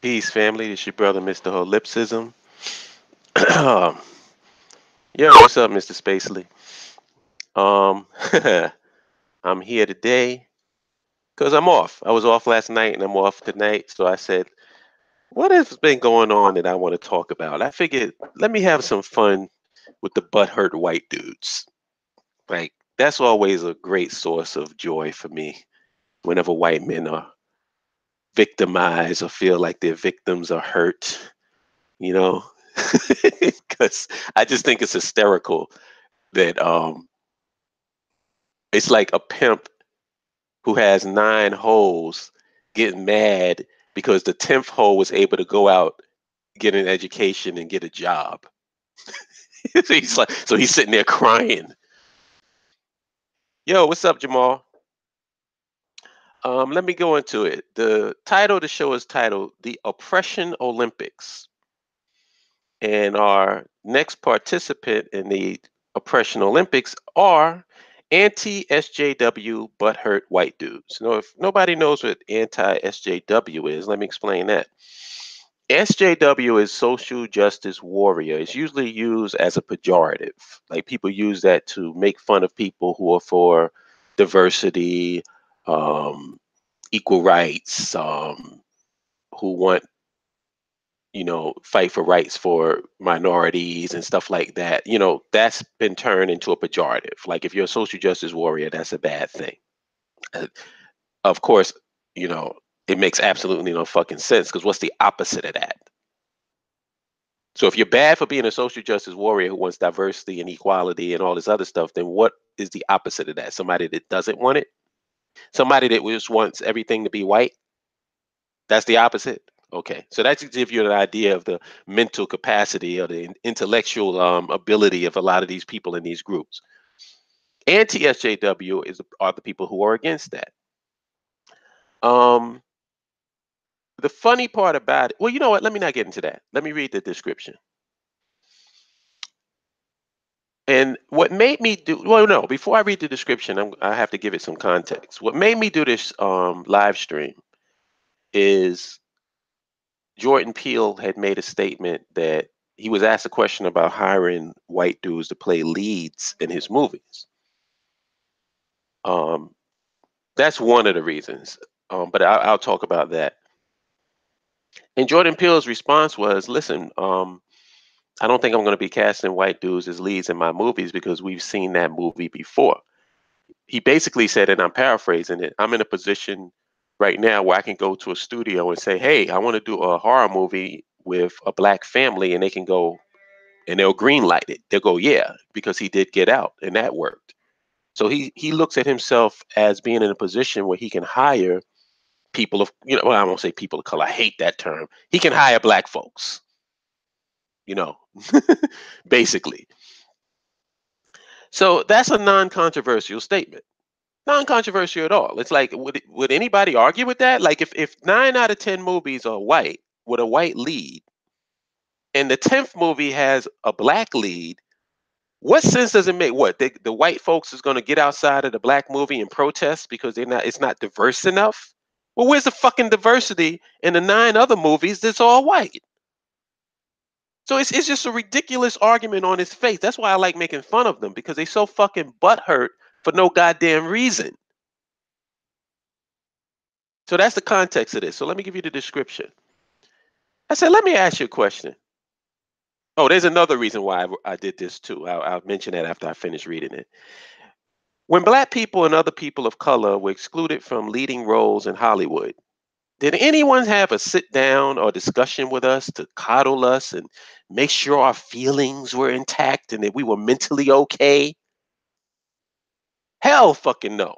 Peace, family. It's your brother, Mr. Holipsism. Yo, what's up, Mr. Spacely? Um, I'm here today because I'm off. I was off last night and I'm off tonight. So I said, what has been going on that I want to talk about? I figured, let me have some fun with the butthurt white dudes. Like, that's always a great source of joy for me whenever white men are victimized or feel like their victims are hurt, you know? Because I just think it's hysterical that it's like a pimp who has 9 holes getting mad because the 10th hole was able to go out, get an education, and get a job. So he's sitting there crying. Yo, what's up, Jamal? Let me go into it. The title of the show is titled "The Oppression Olympics," and our next participant in the Oppression Olympics are anti-SJW butthurt white dudes. Now, if nobody knows what anti-SJW is, let me explain that. SJW is social justice warrior. It's usually used as a pejorative. Like people use that to make fun of people who are for diversity, um, equal rights, who want fight for rights for minorities and stuff like that. That's been turned into a pejorative. Like if you're a social justice warrior, that's a bad thing. Uh, Of course, you know, it makes absolutely no fucking sense because what's the opposite of that? So if you're bad for being a social justice warrior who wants diversity and equality and all this other stuff, then what is the opposite of that? Somebody that doesn't want it? Somebody that just wants everything to be white? That's the opposite? Okay. So that should give you an idea of the mental capacity or the intellectual ability of a lot of these people in these groups. Anti-SJW are the people who are against that. Um, the funny part about it, well, you know what? Let me not get into that. Let me read the description. And what made me do, well, no, before I read the description, I have to give it some context. What made me do this live stream is Jordan Peele had made a statement that he was asked a question about hiring white dudes to play leads in his movies. Um, that's one of the reasons, but I'll talk about that. And Jordan Peele's response was, listen, I don't think I'm going to be casting white dudes as leads in my movies because we've seen that movie before. He basically said, and I'm paraphrasing it, I'm in a position right now where I can go to a studio and say, hey, I want to do a horror movie with a black family, and they can go and they'll green light it. They'll go, yeah, because he did Get Out and that worked. So he looks at himself as being in a position where he can hire people of, well, I won't say people of color. I hate that term. He can hire black folks, you know, basically. So that's a non-controversial statement. Non-controversial at all. It's like, would anybody argue with that? Like, if 9 out of 10 movies are white with a white lead, and the 10th movie has a black lead, what sense does it make? What the white folks is going to get outside of the black movie and protest because it's not diverse enough? Well, where's the fucking diversity in the 9 other movies that's all white? So it's just a ridiculous argument on its face. That's why I like making fun of them because they so fucking butthurt for no goddamn reason. So that's the context of this. So let me give you the description. I said, let me ask you a question. Oh, there's another reason why I did this too. I'll mention that after I finish reading it. When black people and other people of color were excluded from leading roles in Hollywood, did anyone have a sit down or discussion with us to coddle us and make sure our feelings were intact and that we were mentally okay? Hell fucking no.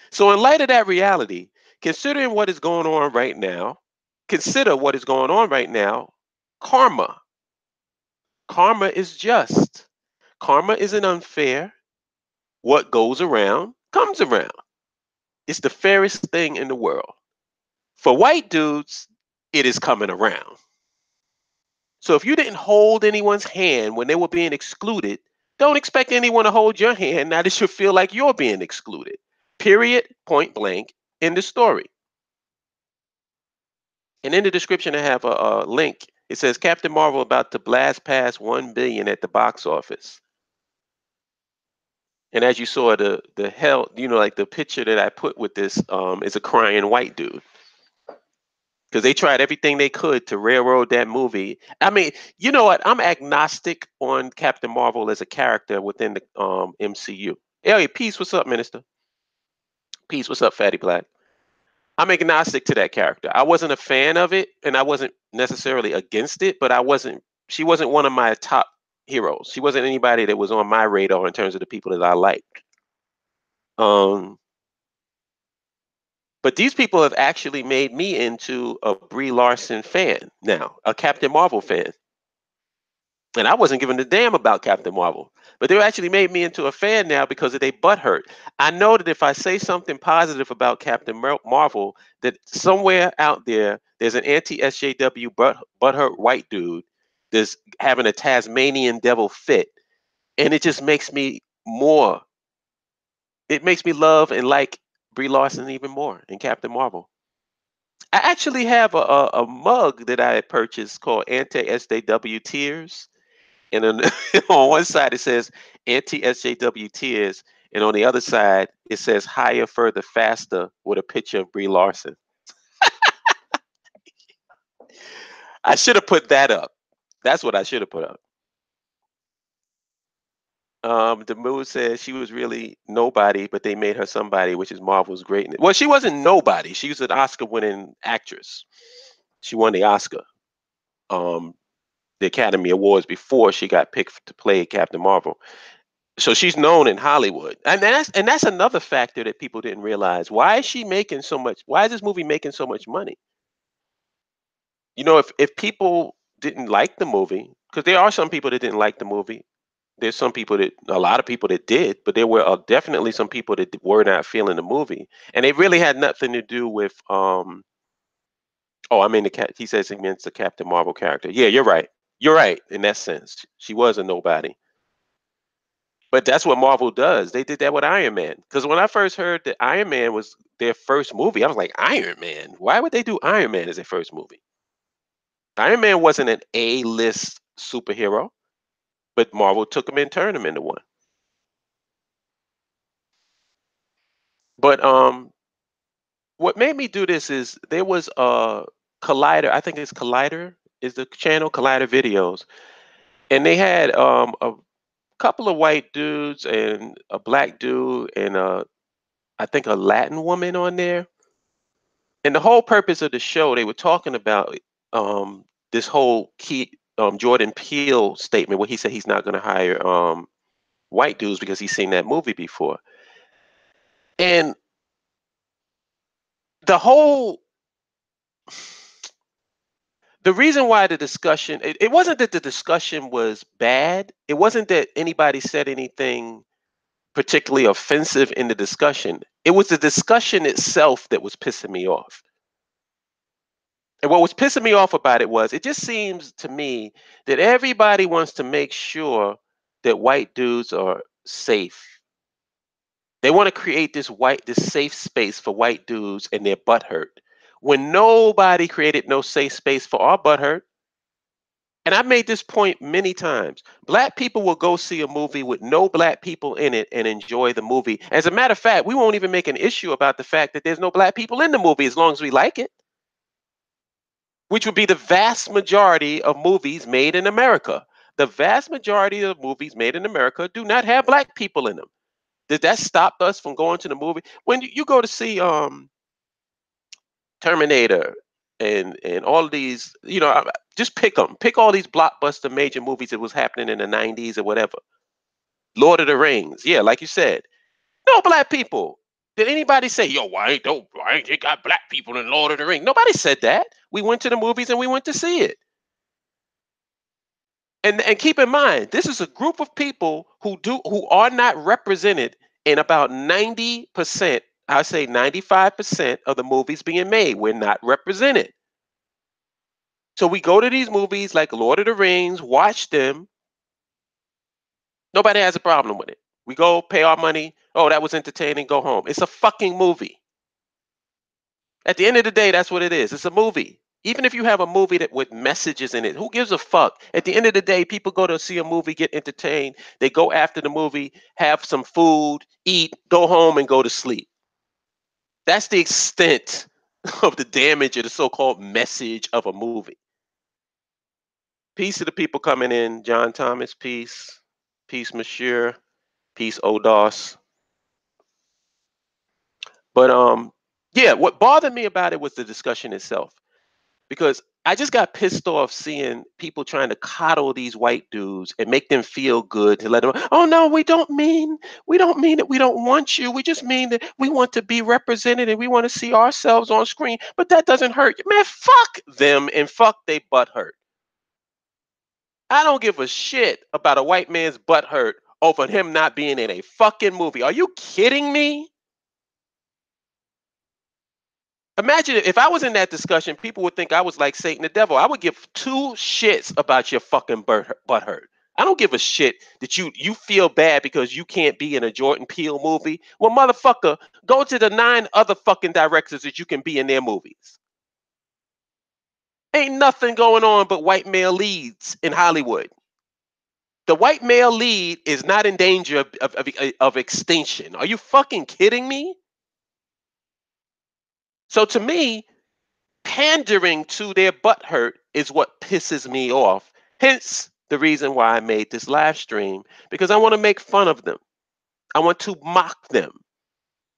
So, in light of that reality, considering what is going on right now, consider what is going on right now. Karma. Karma is just. Karma isn't unfair. What goes around comes around. It's the fairest thing in the world. For white dudes, it is coming around. So if you didn't hold anyone's hand when they were being excluded, don't expect anyone to hold your hand now that you feel like you're being excluded. Period, point blank, in the story. And in the description, I have a link. It says Captain Marvel about to blast past 1 billion at the box office. And as you saw, the hell, like the picture that I put with this is a crying white dude. Because they tried everything they could to railroad that movie. I mean, you know what? I'm agnostic on Captain Marvel as a character within the MCU. Hey, peace. What's up, Minister? Peace. What's up, Fatty Black? I'm agnostic to that character. I wasn't a fan of it, and I wasn't necessarily against it, but I wasn't. She wasn't one of my top heroes. She wasn't anybody that was on my radar in terms of the people that I liked. Um, but these people have actually made me into a Brie Larson fan now, a Captain Marvel fan. And I wasn't giving a damn about Captain Marvel, but they actually made me into a fan now because of their butthurt. I know that if I say something positive about Captain Marvel, that somewhere out there, there's an anti-SJW butthurt white dude that's having a Tasmanian devil fit, and it just makes me more. It makes me love and like Brie Larson even more in Captain Marvel. I actually have a mug that I had purchased called Anti-SJW Tears. And then on one side it says anti-SJW tears, and on the other side it says higher, further, faster with a picture of Brie Larson. I should have put that up. That's what I should have put up. The mood says she was really nobody, but they made her somebody, which is Marvel's greatness. Well, she wasn't nobody. She was an Oscar-winning actress. She won the Oscar, um, the Academy Awards before she got picked to play Captain Marvel. So she's known in Hollywood, and that's another factor that people didn't realize. Why is she making so much? Why is this movie making so much money? If people didn't like the movie, because there are some people that didn't like the movie. There's a lot of people that did, but there were definitely some people that were not feeling the movie, and it really had nothing to do with. Oh, I mean the cat. He says he meant the Captain Marvel character. Yeah, you're right. You're right in that sense. She was a nobody. But that's what Marvel does. They did that with Iron Man. Because when I first heard that Iron Man was their first movie, I was like, Iron Man? Why would they do Iron Man as their first movie? Iron Man wasn't an A-list superhero, but Marvel took him and turned him into one. But what made me do this is there was a Collider. I think it's Collider is the channel, Collider Videos, and they had a couple of white dudes and a black dude and I think a Latin woman on there. And the whole purpose of the show, they were talking about this whole key Jordan Peele statement where he said he's not going to hire white dudes because he's seen that movie before. And the whole the reason why the discussion it wasn't that the discussion was bad. It wasn't that anybody said anything particularly offensive in the discussion. It was the discussion itself that was pissing me off. And what was pissing me off about it was it just seems to me that everybody wants to make sure that white dudes are safe. They want to create this safe space for white dudes and their butthurt. When nobody created no safe space for our butthurt. And I've made this point many times. Black people will go see a movie with no black people in it and enjoy the movie. As a matter of fact, we won't even make an issue about the fact that there's no black people in the movie as long as we like it. Which would be the vast majority of movies made in America. The vast majority of movies made in America do not have black people in them. Did that stop us from going to the movie? When you go to see Terminator and all of these, just pick them. Pick all these blockbuster major movies that was happening in the 90s or whatever. Lord of the Rings. Yeah, like you said. No black people. Did anybody say, yo, why ain't they got black people in Lord of the Rings? Nobody said that. We went to the movies and we went to see it. And keep in mind, this is a group of people who are not represented in about 90%, I say 95% of the movies being made. We're not represented. So we go to these movies like Lord of the Rings, watch them. Nobody has a problem with it. We go pay our money. Oh, that was entertaining, go home. It's a fucking movie. At the end of the day, that's what it is. It's a movie. Even if you have a movie that with messages in it, who gives a fuck? At the end of the day, people go to see a movie, get entertained. They go after the movie, have some food, eat, go home, and go to sleep. That's the extent of the damage of the so-called message of a movie. Peace to the people coming in. John Thomas, peace. Peace, Monsieur. Peace, Odos. But yeah, what bothered me about it was the discussion itself. Because I just got pissed off seeing people trying to coddle these white dudes and make them feel good to let them, oh no, we don't mean that we don't want you. We just mean that we want to be represented and we want to see ourselves on screen. But that doesn't hurt you. Man, fuck them and fuck they butt hurt. I don't give a shit about a white man's butt hurt over him not being in a fucking movie. Are you kidding me? Imagine if I was in that discussion, people would think I was like Satan the devil. I would give two shits about your fucking butt hurt. I don't give a shit that you feel bad because you can't be in a Jordan Peele movie. Well, motherfucker, go to the 9 other fucking directors that you can be in their movies. Ain't nothing going on but white male leads in Hollywood. The white male lead is not in danger of extinction. Are you fucking kidding me? So to me, pandering to their butthurt is what pisses me off. Hence the reason why I made this live stream, because I want to make fun of them. I want to mock them.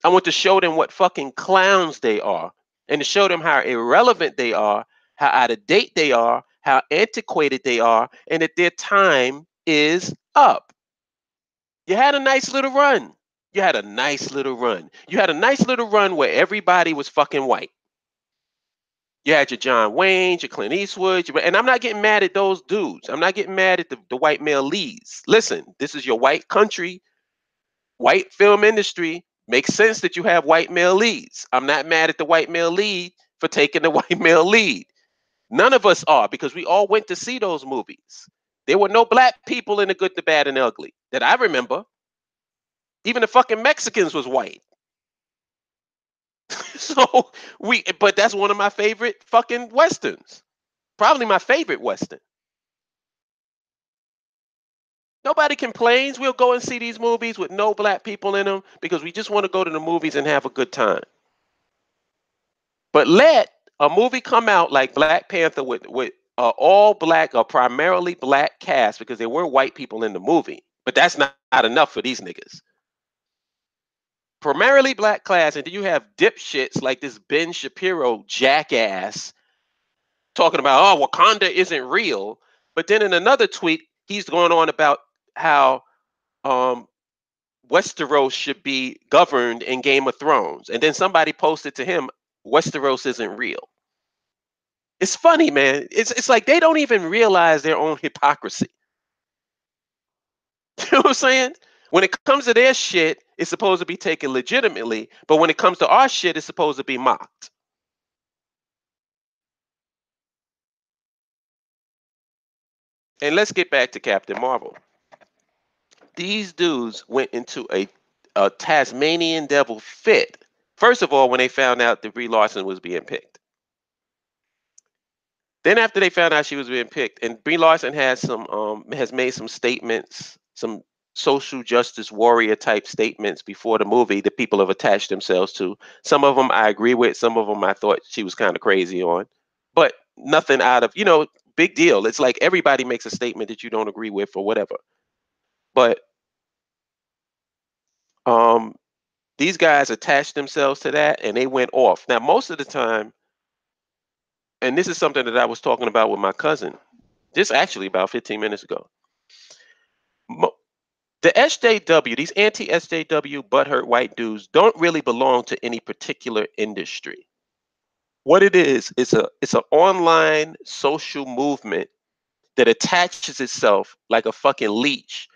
I want to show them what fucking clowns they are and to show them how irrelevant they are, how out of date they are, how antiquated they are, and that their time is up. You had a nice little run. You had a nice little run. You had a nice little run where everybody was fucking white. You had your John Wayne, your Clint Eastwood, and I'm not getting mad at those dudes. I'm not getting mad at the white male leads. Listen, this is your white country, white film industry. Makes sense that you have white male leads. I'm not mad at the white male lead for taking the white male lead. None of us are, because we all went to see those movies. There were no black people in The Good, the Bad, and the Ugly that I remember. Even the fucking Mexicans was white. So but that's one of my favorite fucking westerns. Probably my favorite western. Nobody complains. We'll go and see these movies with no black people in them because we just want to go to the movies and have a good time. But let a movie come out like Black Panther with all black or primarily black cast, because there were white people in the movie, but that's not enough for these niggas. Primarily black class, and then you have dipshits like this Ben Shapiro jackass talking about, oh, Wakanda isn't real. But then in another tweet, he's going on about how Westeros should be governed in Game of Thrones. And then somebody posted to him, Westeros isn't real. It's funny, man. It's like they don't even realize their own hypocrisy. You know what I'm saying? When it comes to their shit, it's supposed to be taken legitimately. But when it comes to our shit, it's supposed to be mocked. And let's get back to Captain Marvel. These dudes went into a Tasmanian devil fit. First of all, when they found out that Brie Larson was being picked. Then after they found out she was being picked, and Brie Larson has made some statements, some social justice warrior type statements before the movie that people have attached themselves to. Some of them I agree with, some of them I thought she was kind of crazy on, but nothing out of, big deal. It's like everybody makes a statement that you don't agree with or whatever. But these guys attached themselves to that and they went off. Now, most of the time, and this is something that I was talking about with my cousin, just actually about 15 minutes ago. The SJW, these anti-SJW butthurt white dudes don't really belong to any particular industry. What it is, it's an online social movement that attaches itself like a fucking leech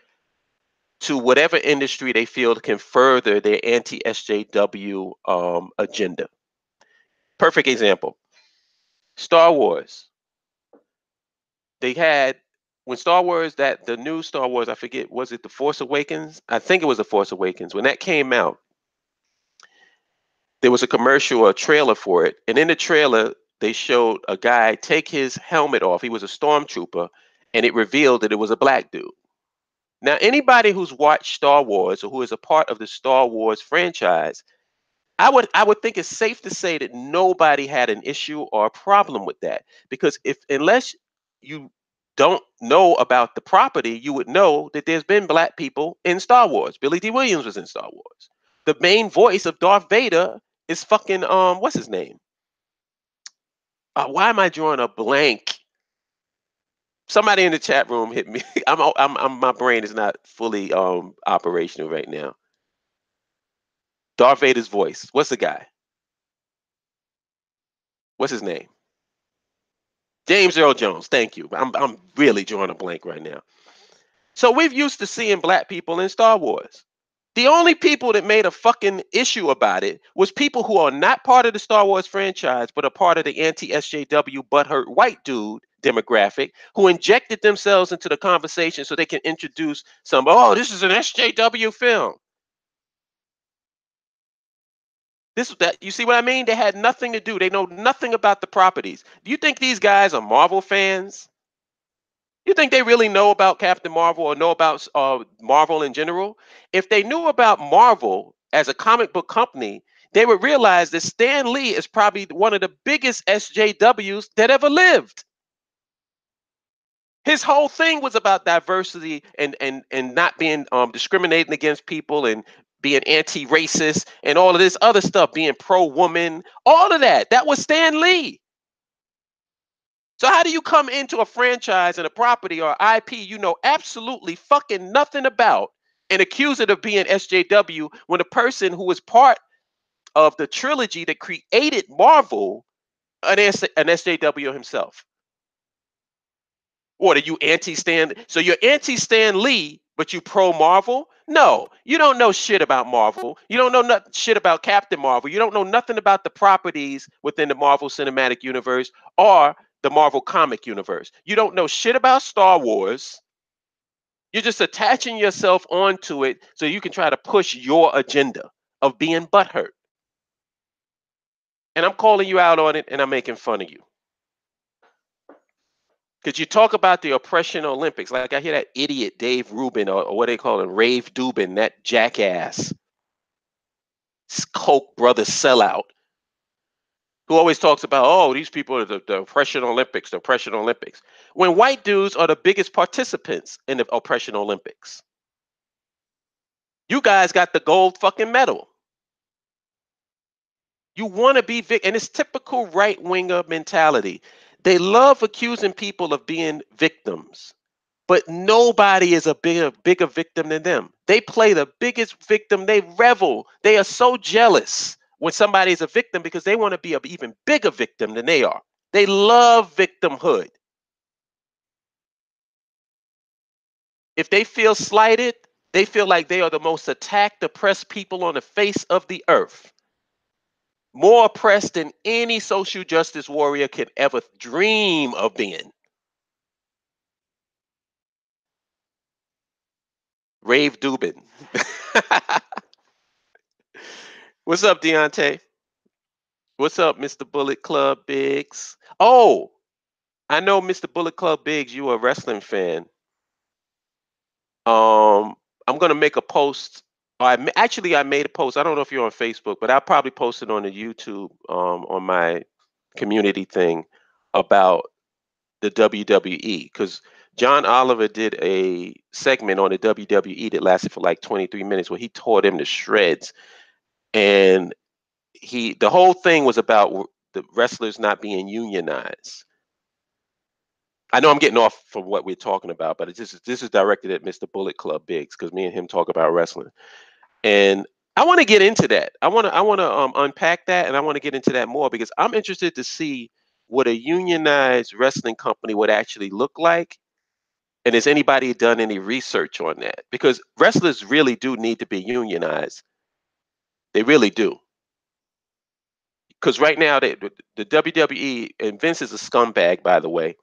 to whatever industry they feel can further their anti-SJW agenda. Perfect example. Star Wars. They had, when Star Wars, the new Star Wars, I forget, was it The Force Awakens? I think it was The Force Awakens. When that came out, there was a commercial or a trailer for it. And in the trailer, they showed a guy take his helmet off. He was a stormtrooper, and it revealed that it was a black dude. Now, anybody who's watched Star Wars or who is a part of the Star Wars franchise, I would think it's safe to say that nobody had an issue or a problem with that, because unless you don't know about the property, you would know that there's been black people in Star Wars. Billy D. Williams was in Star Wars. The main voice of Darth Vader is fucking what's his name? Why am I drawing a blank? Somebody in the chat room hit me. My brain is not fully operational right now. Darth Vader's voice. What's the guy? What's his name? James Earl Jones. Thank you. I'm really drawing a blank right now. So we've used to seeing black people in Star Wars. The only people that made a fucking issue about it was people who are not part of the Star Wars franchise, but are part of the anti-SJW butthurt white dude demographic who injected themselves into the conversation so they can introduce some, oh, this is an SJW film. You see what I mean? They had nothing to do. They know nothing about the properties. Do you think these guys are Marvel fans? You think they really know about Captain Marvel or know about Marvel in general? If they knew about Marvel as a comic book company, they would realize that Stan Lee is probably one of the biggest SJWs that ever lived. His whole thing was about diversity and not being discriminating against people and being anti-racist and all of this other stuff, being pro-woman, all of that. That was Stan Lee. So how do you come into a franchise and a property or IP you know absolutely fucking nothing about and accuse it of being SJW when the person who was part of the trilogy that created Marvel, an SJW himself? What are you anti-Stan? So you're anti-Stan Lee, but you pro-Marvel? No, you don't know shit about Marvel. You don't know shit about Captain Marvel. You don't know nothing about the properties within the Marvel Cinematic Universe or the Marvel comic universe. You don't know shit about Star Wars. You're just attaching yourself onto it so you can try to push your agenda of being butthurt. And I'm calling you out on it and I'm making fun of you. Because you talk about the oppression Olympics, like I hear that idiot Dave Rubin or what they call him, Rave Dubin, that jackass, Koch brother sellout, who always talks about, oh, these people are the oppression Olympics, the oppression Olympics. When white dudes are the biggest participants in the oppression Olympics. You guys got the gold fucking medal. You want to be and it's typical right winger mentality. They love accusing people of being victims, but nobody is a bigger victim than them. They play the biggest victim. They revel. They are so jealous when somebody is a victim because they want to be an even bigger victim than they are. They love victimhood. If they feel slighted, they feel like they are the most attacked, oppressed people on the face of the earth. More oppressed than any social justice warrior could ever dream of being. Rave Dubin. What's up, Deontay? What's up, Mr. Bullet Club Biggs? Oh, I know, Mr. Bullet Club Biggs, you a wrestling fan. I'm gonna make a post. Actually, I made a post. I don't know if you're on Facebook, but I'll probably post it on the YouTube on my community thing about the WWE, because John Oliver did a segment on the WWE that lasted for like 23 minutes where he tore them to shreds, and the whole thing was about the wrestlers not being unionized. I know I'm getting off from what we're talking about, but this is directed at Mr. Bullet Club Biggs because me and him talk about wrestling, and I want to get into that. I want to unpack that, and I want to get into that more because I'm interested to see what a unionized wrestling company would actually look like. And has anybody done any research on that? Because wrestlers really do need to be unionized. They really do. Because right now, the WWE, and Vince is a scumbag, by the way.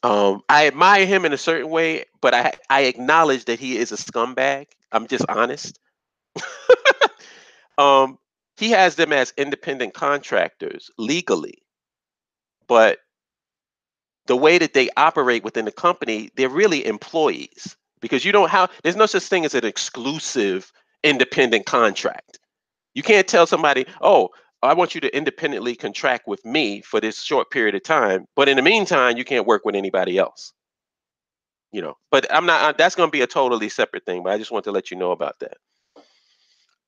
I admire him in a certain way, but I acknowledge that he is a scumbag. I'm just honest. he has them as independent contractors legally, but the way that they operate within the company, they're really employees because you don't have, there's no such thing as an exclusive independent contract. You can't tell somebody, oh, I want you to independently contract with me for this short period of time, but in the meantime, you can't work with anybody else. But I'm not, that's going to be a totally separate thing, but I just want to let you know about that.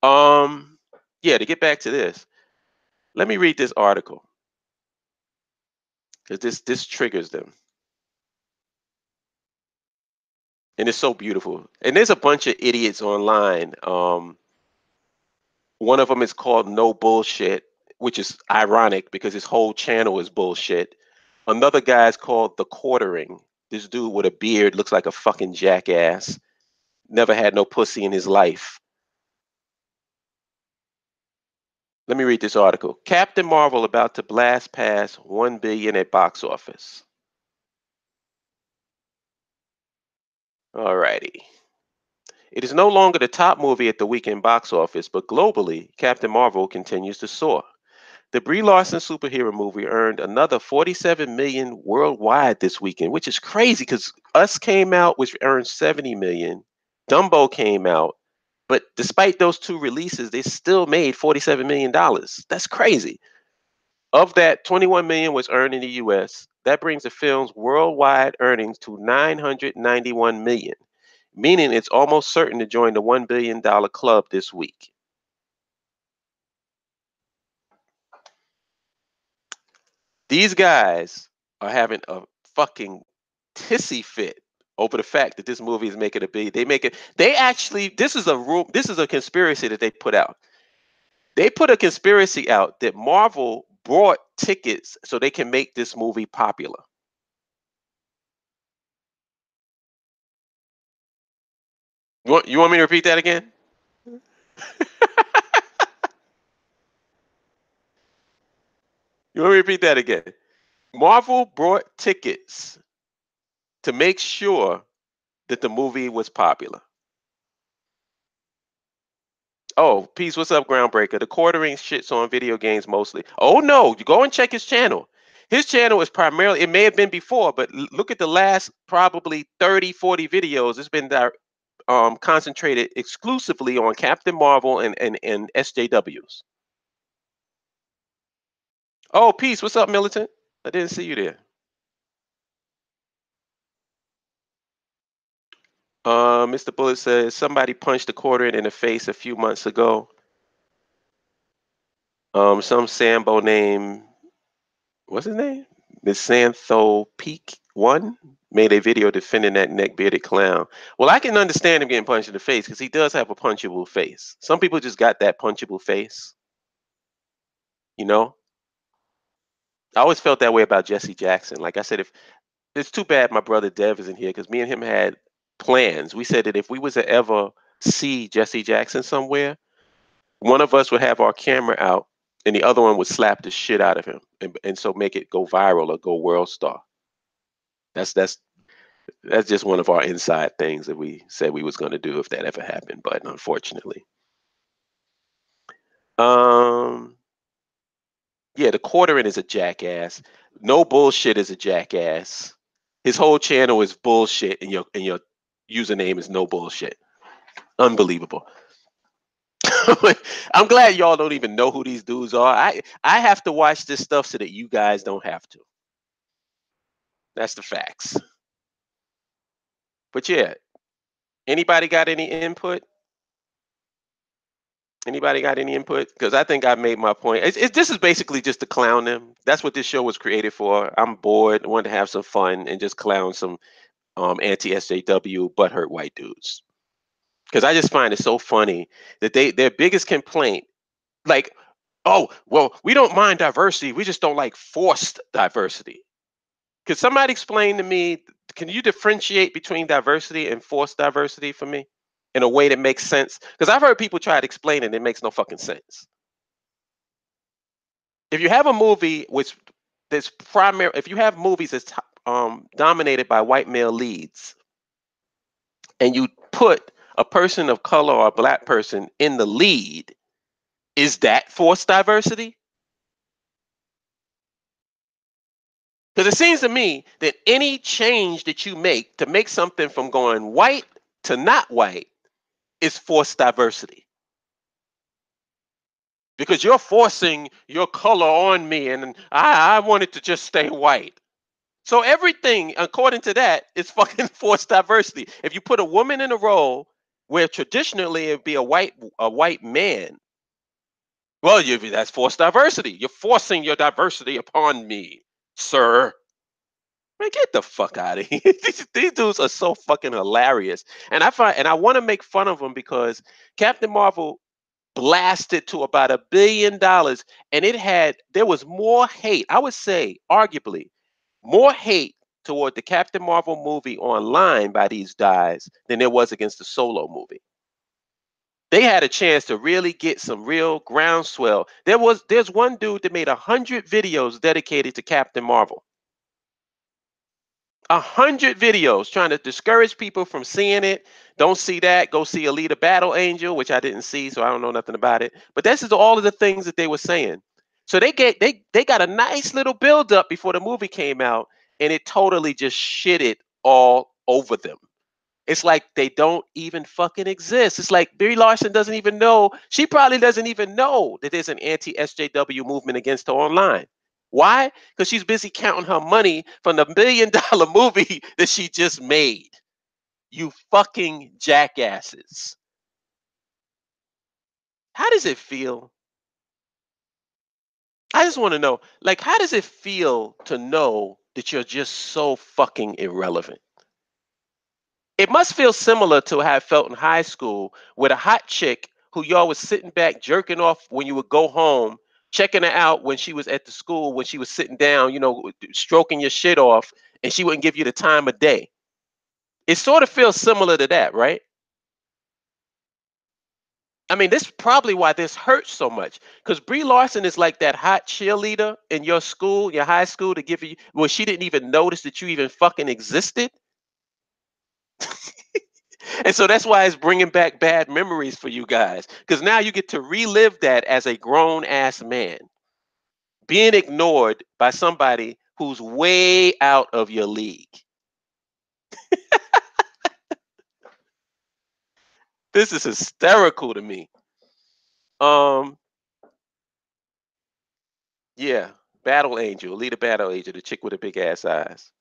Um, yeah, to get back to this, let me read this article because this triggers them. And it's so beautiful. And there's a bunch of idiots online. One of them is called No Bullshit, which is ironic because his whole channel is bullshit. Another guy is called The Quartering. This dude with a beard looks like a fucking jackass. Never had no pussy in his life. Let me read this article. Captain Marvel about to blast past 1 billion at box office. Alrighty. It is no longer the top movie at the weekend box office, but globally, Captain Marvel continues to soar. The Brie Larson superhero movie earned another 47 million worldwide this weekend, which is crazy because Us came out, which earned 70 million. Dumbo came out, but despite those two releases, they still made $47 million. That's crazy. Of that, 21 million was earned in the US. That brings the film's worldwide earnings to 991 million, meaning it's almost certain to join the $1 billion club this week. These guys are having a fucking tissy fit over the fact that this movie is making a big. They actually, this is a conspiracy that they put out. They put a conspiracy out that Marvel brought tickets so they can make this movie popular. You want me to repeat that again? You want me to repeat that again? Marvel brought tickets to make sure that the movie was popular. Oh, peace. What's up, Groundbreaker? The Quartering shits on video games mostly. Oh no, you go and check his channel. His channel is primarily, it may have been before, but look at the last probably 30, 40 videos. It's been concentrated exclusively on Captain Marvel and SJWs. Oh, peace. What's up, Militant? I didn't see you there. Mr. Bullet says somebody punched a quarter in the face a few months ago. Some Sambo named, what's his name? Misantho Peak One made a video defending that neck bearded clown. Well, I can understand him getting punched in the face because he does have a punchable face. Some people just got that punchable face, you know. I always felt that way about Jesse Jackson. Like I said, if it's too bad my brother Dev isn't here because me and him had plans. We said that if we was to ever see Jesse Jackson somewhere, one of us would have our camera out and the other one would slap the shit out of him and so make it go viral or go world star. That's just one of our inside things that we said we was going to do if that ever happened, but unfortunately. Um yeah, the Quartering is a jackass. No Bullshit is a jackass. His whole channel is bullshit and your username is No Bullshit. Unbelievable. I'm glad y'all don't even know who these dudes are. I have to watch this stuff so that you guys don't have to. That's the facts. But yeah, anybody got any input? Anybody got any input? Because I think I made my point. This is basically just to clown them. That's what this show was created for. I'm bored, wanted to have some fun, and just clown some anti-SJW butthurt white dudes. Because I just find it so funny that their biggest complaint, like, oh, well, we don't mind diversity. We just don't like forced diversity. Could somebody explain to me, can you differentiate between diversity and forced diversity for me in a way that makes sense? Because I've heard people try to explain it and it makes no fucking sense. If you have a movie if you have movies that's dominated by white male leads and you put a person of color or a black person in the lead, Is that forced diversity? Because it seems to me that any change that you make to make something from going white to not white is forced diversity. Because you're forcing your color on me, and I want it to just stay white. So everything, according to that, is fucking forced diversity. If you put a woman in a role where traditionally it'd be a white man, well, that's forced diversity. You're forcing your diversity upon me, sir. Man, get the fuck out of here. These dudes are so fucking hilarious. And I want to make fun of them because Captain Marvel blasted to about $1 billion, and there was more hate, I would say, arguably, more hate toward the Captain Marvel movie online by these guys than there was against the Solo movie. They had a chance to really get some real groundswell. There's one dude that made 100 videos dedicated to Captain Marvel. 100 videos trying to discourage people from seeing it. Don't see that. Go see Alita Battle Angel, which I didn't see, so I don't know nothing about it. But this is all of the things that they were saying. So they got a nice little build up before the movie came out, and it totally just shitted all over them. It's like they don't even fucking exist. It's like Brie Larson doesn't even know. She probably doesn't even know that there's an anti-SJW movement against her online. Why? Because she's busy counting her money from the $1 billion movie that she just made. You fucking jackasses. How does it feel? I just want to know, like, how does it feel to know that you're just so fucking irrelevant? It must feel similar to how I felt in high school with a hot chick who y'all was sitting back jerking off when you would go home, checking her out when she was at the school, when she was sitting down, stroking your shit off, and she wouldn't give you the time of day. It sort of feels similar to that, right? I mean, this is probably why this hurts so much. Because Brie Larson is like that hot cheerleader in your school, your high school, to give you, well, she didn't even notice that you even fucking existed. And so that's why it's bringing back bad memories for you guys. Because now you get to relive that as a grown ass man, being ignored by somebody who's way out of your league. This is hysterical to me. Yeah, Battle Angel, lead a Battle Angel, the chick with the big ass eyes.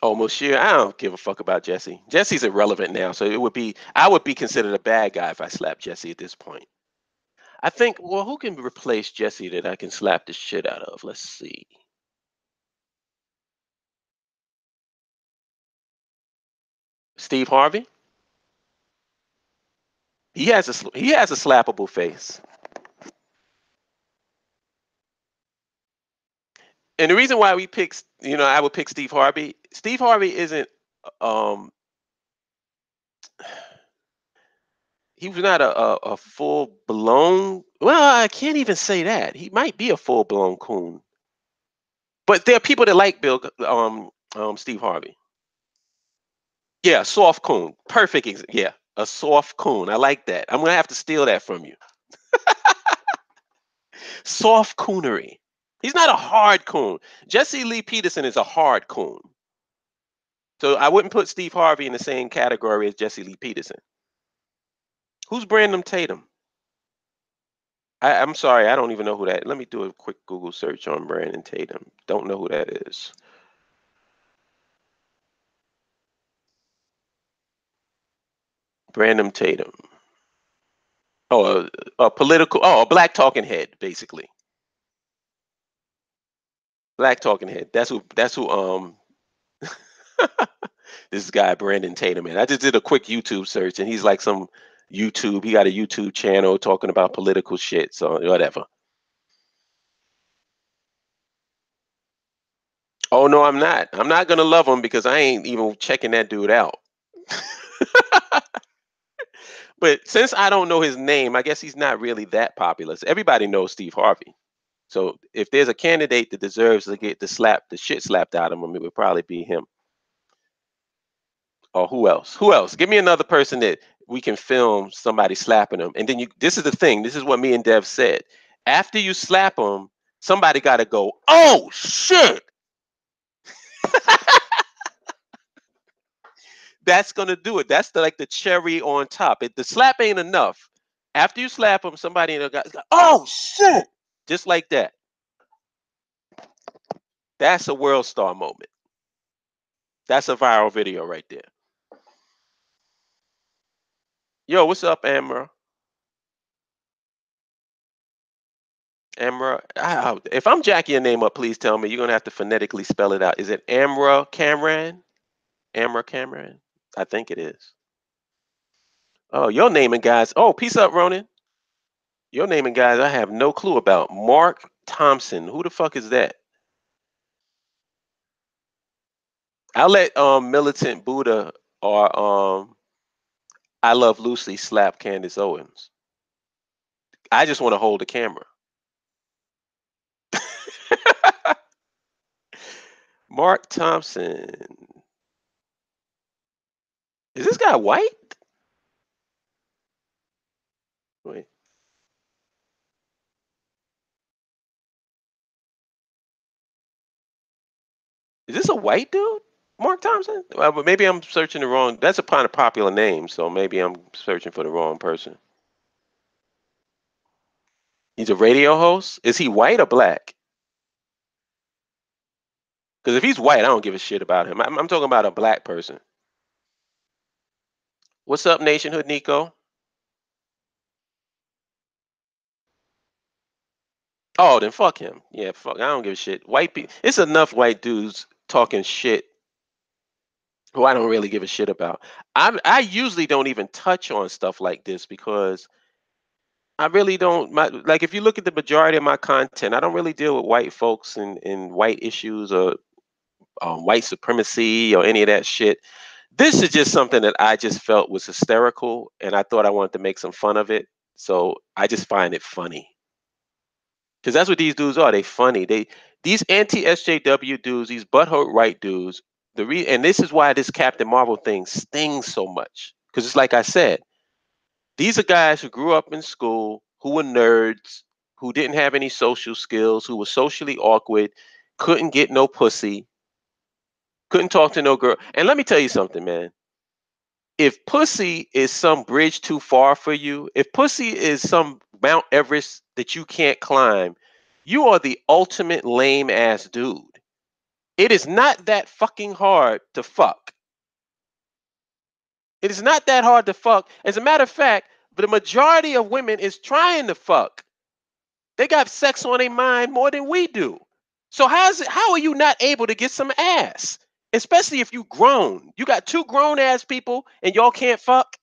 Oh, Monsieur, I don't give a fuck about Jesse. Jesse's irrelevant now, so I would be considered a bad guy if I slapped Jesse at this point. I think, well, who can replace Jesse that I can slap the shit out of? Let's see. Steve Harvey. He has a slappable face. And the reason why I would pick Steve Harvey. Steve Harvey isn't um he was not a full blown. Well, I can't even say that. He might be a full blown coon. But there are people that like Steve Harvey. Yeah, soft coon. Perfect. Yeah, a soft coon. I like that. I'm gonna have to steal that from you. Soft coonery. He's not a hard coon. Jesse Lee Peterson is a hard coon. So I wouldn't put Steve Harvey in the same category as Jesse Lee Peterson. Who's Brandon Tatum? I'm sorry, I don't even know who that. Let me do a quick Google search on Brandon Tatum. Don't know who that is. Brandon Tatum. Oh, a political. Oh, a black talking head, basically. Black talking head. That's who. That's who. This guy Brandon Tatum. Man, I just did a quick YouTube search, and he's like some YouTube. He got a YouTube channel talking about political shit. So whatever. Oh no, I'm not. I'm not gonna love him because I ain't even checking that dude out. But since I don't know his name, I guess he's not really that popular. So everybody knows Steve Harvey. So if there's a candidate that deserves to get the shit slapped out of him, it would probably be him. Or who else? Who else? Give me another person that we can film somebody slapping them, and then this is the thing. This is what me and Dev said. After you slap them, somebody got to go, "Oh shit!" That's gonna do it. That's like the cherry on top. The slap ain't enough. After you slap them, somebody in the guy, "Oh shit!" Just like that. That's a world star moment. That's a viral video right there. Yo, what's up, Amra? Amra, if I'm jacking your name up, please tell me. You're gonna have to phonetically spell it out. Is it Amra Cameron? Amra Cameron? I think it is. Oh, your naming guys. Oh, peace up, Ronan. Your naming guys, I have no clue about. Mark Thompson. Who the fuck is that? I'll let Militant Buddha or I Love Lucy slap Candace Owens. I just want to hold the camera. Mark Thompson. Is this guy white? Wait. Is this a white dude? Mark Thompson? Well, but maybe I'm searching the wrong. That's a kind of popular name, so maybe I'm searching for the wrong person. He's a radio host. Is he white or black? Because if he's white, I don't give a shit about him. I'm talking about a black person. What's up, Nationhood Nico? Oh, then fuck him. Yeah, fuck. I don't give a shit. White people. It's enough white dudes talking shit who I don't really give a shit about. I usually don't even touch on stuff like this because I really don't. Like, if you look at the majority of my content, I don't really deal with white folks and white issues or white supremacy or any of that shit. This is just something that I just felt was hysterical, and I thought I wanted to make some fun of it. So I just find it funny because that's what these dudes are. They funny. These anti-SJW dudes, these butthurt right dudes. And this is why this Captain Marvel thing stings so much, because it's like I said, these are guys who grew up in school, who were nerds, who didn't have any social skills, who were socially awkward, couldn't get no pussy, couldn't talk to no girl. And let me tell you something, man. If pussy is some bridge too far for you, if pussy is some Mount Everest that you can't climb, you are the ultimate lame ass dude. It is not that fucking hard to fuck. It is not that hard to fuck. As a matter of fact, the majority of women is trying to fuck. They got sex on their mind more than we do. So how are you not able to get some ass? Especially if you grown. You got two grown ass people and y'all can't fuck.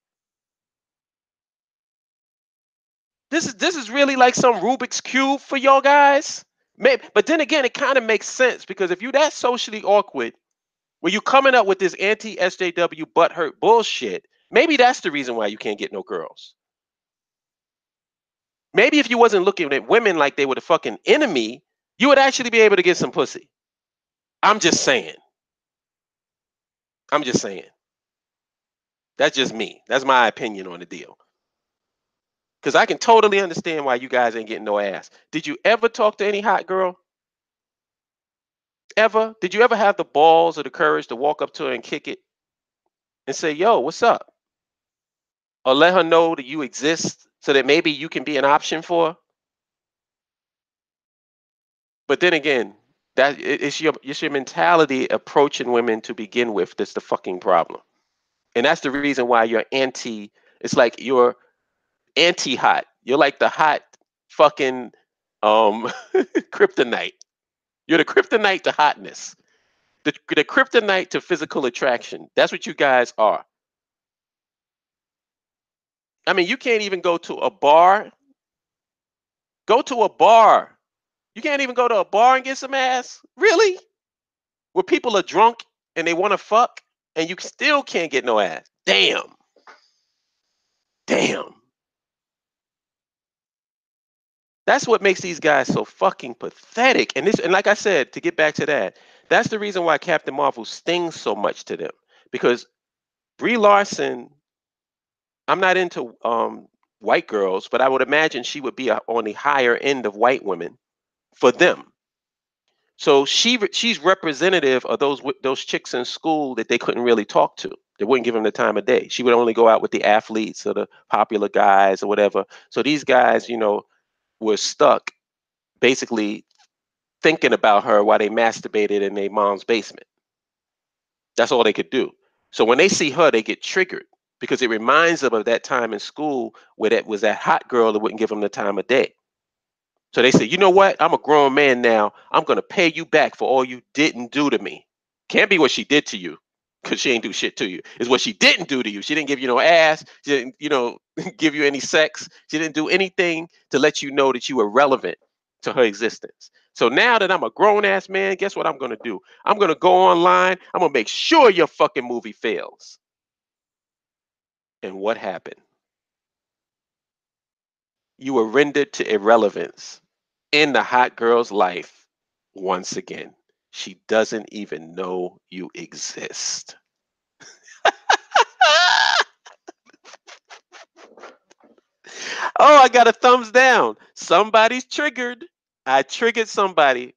This is really like some Rubik's Cube for y'all guys. Maybe, but then again, it kind of makes sense because if you that socially awkward, where you coming up with this anti-SJW butthurt bullshit, maybe that's the reason why you can't get no girls. Maybe if you wasn't looking at women like they were the fucking enemy, you would actually be able to get some pussy. I'm just saying. I'm just saying. That's just me. That's my opinion on the deal. Because I can totally understand why you guys ain't getting no ass. Did you ever talk to any hot girl? Ever? Did you ever have the balls or the courage to walk up to her and kick it and say, yo, what's up? Or let her know that you exist so that maybe you can be an option for her? But then again, it's your mentality approaching women to begin with that's the fucking problem. And that's the reason why you're anti. It's like you're anti-hot. You're like the hot fucking kryptonite. You're the kryptonite to hotness. The kryptonite to physical attraction. That's what you guys are. I mean, you can't even go to a bar. Go to a bar. You can't even go to a bar and get some ass. Really? Where people are drunk and they want to fuck and you still can't get no ass. Damn. Damn. That's what makes these guys so fucking pathetic. And like I said, to get back to that, that's the reason why Captain Marvel stings so much to them. Because Brie Larson I'm not into white girls, but I would imagine she would be on the higher end of white women for them. So she's representative of those chicks in school that they couldn't really talk to. They wouldn't give them the time of day. She would only go out with the athletes or the popular guys or whatever. So these guys, were stuck basically thinking about her while they masturbated in their mom's basement. That's all they could do. So when they see her, they get triggered because it reminds them of that time in school where that was that hot girl that wouldn't give them the time of day. So they say, you know what? I'm a grown man now. I'm going to pay you back for all you didn't do to me. Can't be what she did to you because she ain't do shit to you. It's what she didn't do to you. She didn't give you no ass. She didn't, give you any sex. She didn't do anything to let you know that you were relevant to her existence. So now that I'm a grown ass man, guess what I'm going to do? I'm going to go online. I'm going to make sure your fucking movie fails. And what happened? You were rendered to irrelevance in the hot girl's life once again. She doesn't even know you exist. Oh, I got a thumbs down. Somebody's triggered. I triggered somebody.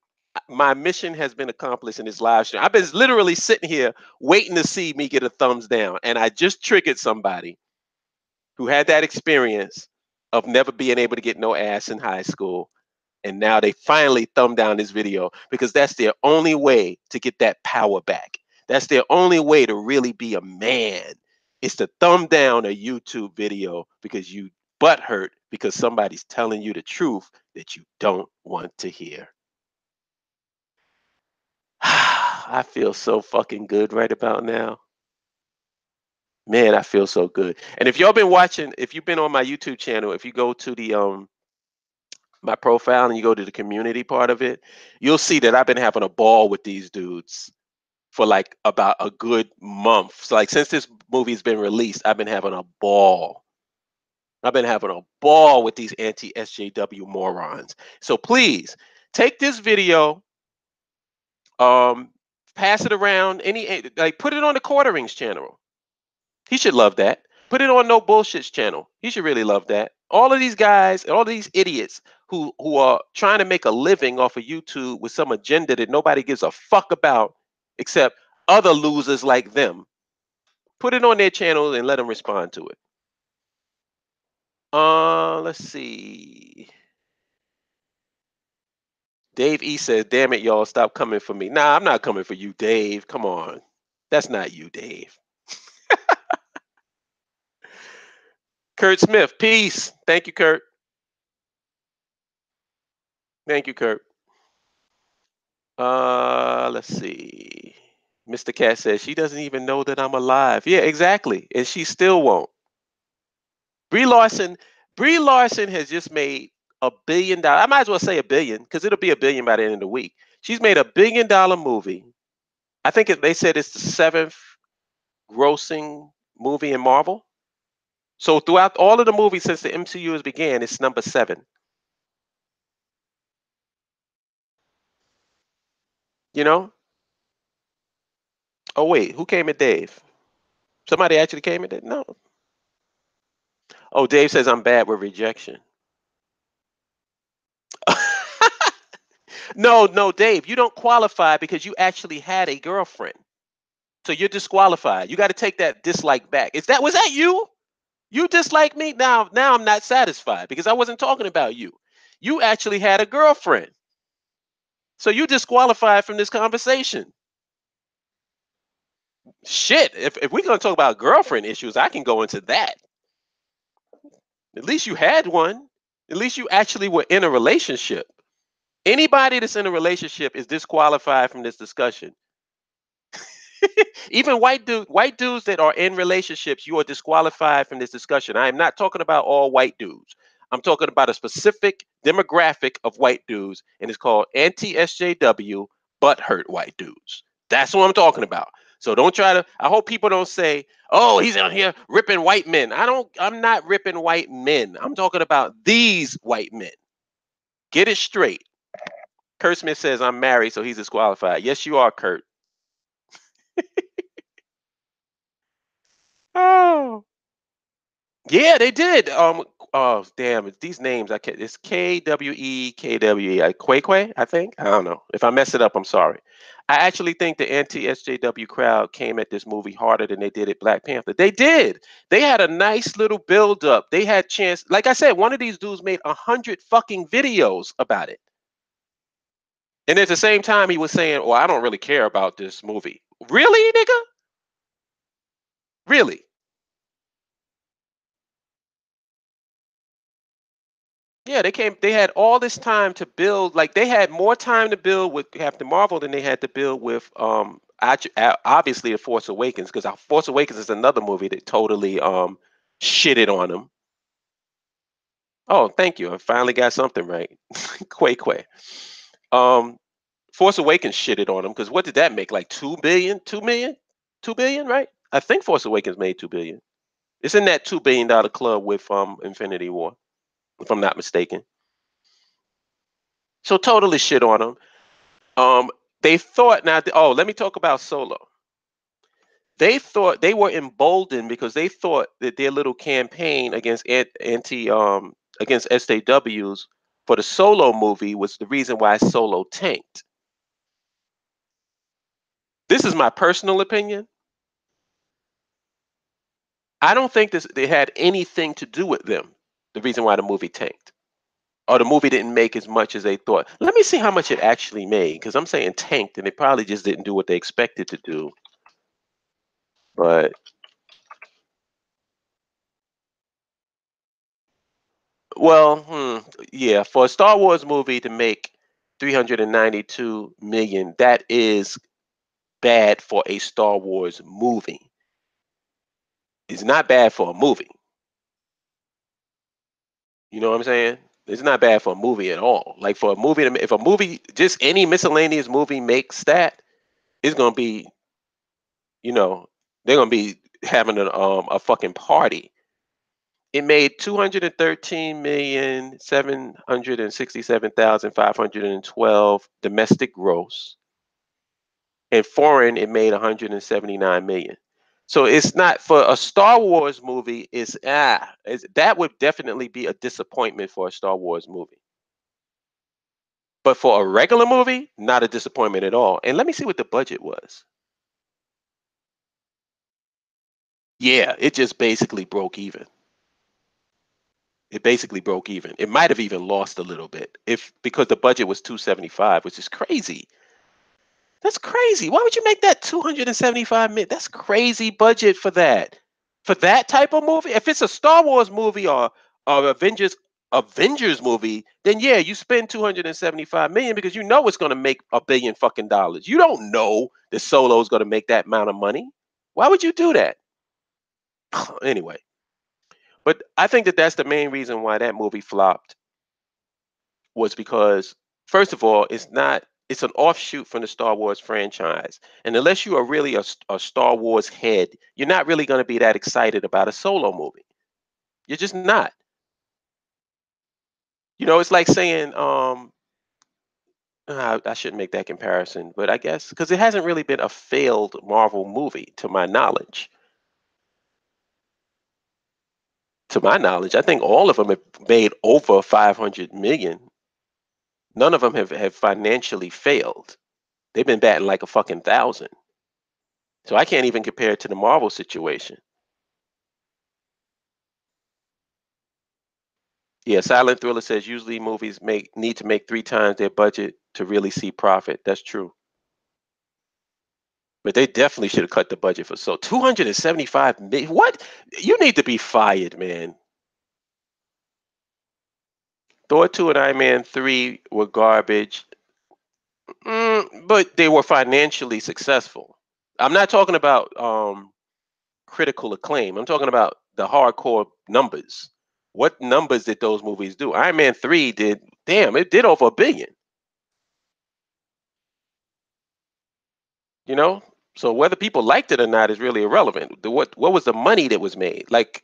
My mission has been accomplished in this live stream. I've been literally sitting here waiting to see me get a thumbs down. And I just triggered somebody who had that experience of never being able to get no ass in high school. And now they finally thumb down this video because that's their only way to get that power back. That's their only way to really be a man, is to thumb down a YouTube video because you butt hurt because somebody's telling you the truth that you don't want to hear. I feel so fucking good right about now. Man, I feel so good. And if y'all been watching, if you've been on my YouTube channel, if you go to the my profile and you go to the community part of it, you'll see that I've been having a ball with these dudes for like about a good month. So like since this movie's been released, I've been having a ball. I've been having a ball with these anti-SJW morons. So please take this video, um, pass it around. Like put it on the Quarterings channel. He should love that. Put it on No Bullshit's channel. He should really love that. All of these guys, all of these idiots who are trying to make a living off of YouTube with some agenda that nobody gives a fuck about except other losers like them. Put it on their channel and let them respond to it. Let's see. Dave E says, "Damn it, y'all, stop coming for me." Nah, I'm not coming for you, Dave. Come on. That's not you, Dave. Kurt Smith, peace. Thank you, Kurt. Thank you, Kurt. Let's see. Mr. Cat says she doesn't even know that I'm alive. Yeah, exactly. And she still won't. Brie Larson, Brie Larson has just made $1 billion. I might as well say 1 billion because it'll be 1 billion by the end of the week. She's made $1 billion movie. I think they said it's the 7th grossing movie in Marvel. So throughout all of the movies since the MCU has began, it's number 7. You know? Oh wait, who came at Dave? Somebody actually came at it? No. Oh, Dave says I'm bad with rejection. No, Dave, you don't qualify because you actually had a girlfriend. So you're disqualified. You got to take that dislike back. Was that you? You dislike me? Now I'm not satisfied because I wasn't talking about you. You actually had a girlfriend. So you disqualified from this conversation. Shit, if we're going to talk about girlfriend issues, I can go into that. At least you had one. At least you actually were in a relationship. Anybody that's in a relationship is disqualified from this discussion. Even white dudes that are in relationships, you are disqualified from this discussion. I am not talking about all white dudes. I'm talking about a specific demographic of white dudes, and it's called anti-SJW butthurt white dudes. That's what I'm talking about. So don't try to. I hope people don't say, "Oh, he's out here ripping white men." I'm not ripping white men. I'm talking about these white men. Get it straight. Kurt Smith says I'm married, so he's disqualified. Yes, you are, Kurt. Oh. Yeah, they did. Oh damn, it's these names. I can't. It's KWE. Quay. I think. I don't know. If I mess it up, I'm sorry. I actually think the anti-SJW crowd came at this movie harder than they did at Black Panther. They did. They had a nice little build up. They had chance. Like I said, one of these dudes made 100 fucking videos about it, and at the same time, he was saying, "Well, I don't really care about this movie." Really, nigga? Really? Yeah, they came. They had all this time to build. Like they had more time to build with Captain Marvel than they had to build with obviously the Force Awakens, because Force Awakens is another movie that totally shitted on them. Oh, thank you. I finally got something right. Quay. Um, Force Awakens shitted on them because what did that make? Like 2 billion, 2 million, 2 billion, right? I think Force Awakens made 2 billion. It's in that $2 billion club with Infinity War, if I'm not mistaken. So totally shit on them. Um, they thought now. Oh, let me talk about Solo. They thought they were emboldened because they thought that their little campaign against against SJWs for the Solo movie was the reason why Solo tanked. This is my personal opinion. I don't think this they had anything to do with them. The reason why the movie tanked, or the movie didn't make as much as they thought. Let me see how much it actually made, because I'm saying tanked, and it probably just didn't do what they expected to do. But well, yeah, for a Star Wars movie to make 392 million, that is bad for a Star Wars movie. It's not bad for a movie. You know what I'm saying? It's not bad for a movie at all. Like for a movie, if a movie, just any miscellaneous movie makes that, it's gonna be, you know, they're gonna be having a fucking party. It made 213,767,512 domestic gross, and foreign it made 179 million. So it's not for a Star Wars movie. That would definitely be a disappointment for a Star Wars movie. But for a regular movie, not a disappointment at all. And let me see what the budget was. Yeah, it just basically broke even. It basically broke even. It might have even lost a little bit if because the budget was 275, which is crazy. That's crazy. Why would you make that 275 million? That's crazy budget for that. For that type of movie. If it's a Star Wars movie or Avengers movie, then yeah, you spend 275 million because you know it's going to make $1 billion fucking dollars. You don't know that Solo is going to make that amount of money. Why would you do that? Anyway, but I think that that's the main reason why that movie flopped, was because first of all, it's an offshoot from the Star Wars franchise. And unless you are really a Star Wars head, you're not really going to be that excited about a Solo movie. You're just not. It's like saying I shouldn't make that comparison, but I guess because it hasn't really been a failed Marvel movie to my knowledge. To my knowledge, I think all of them have made over 500 million. None of them have financially failed. They've been batting like a fucking thousand. So I can't even compare it to the Marvel situation. Yeah, Silent Thriller says usually movies need to make 3 times their budget to really see profit. That's true. But they definitely should have cut the budget for 275 million. What? You need to be fired, man. Thor 2 and Iron Man 3 were garbage. But they were financially successful. I'm not talking about critical acclaim. I'm talking about the hardcore numbers. What numbers did those movies do? Iron Man 3 did, damn, it did over $1 billion, you know? So whether people liked it or not is really irrelevant. What was the money that was made? Like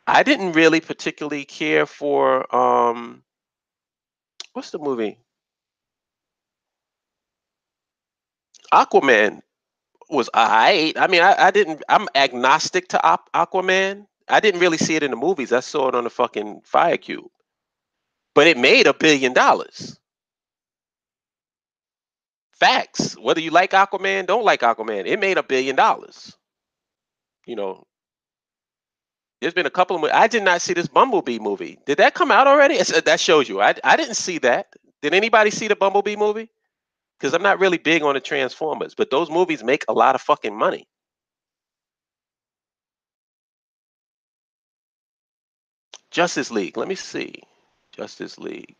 I didn't really particularly care for what's the movie? Aquaman was I mean, I didn't. I'm agnostic to Aquaman. I didn't really see it in the movies. I saw it on the fucking Fire Cube. But it made $1 billion. Facts. Whether you like Aquaman, don't like Aquaman, it made $1 billion. You know, there's been a couple of. I did not see this Bumblebee movie. Did that come out already? That shows you. I didn't see that. Did anybody see the Bumblebee movie? Because I'm not really big on the Transformers, but those movies make a lot of fucking money. Justice League. Let me see. Justice League.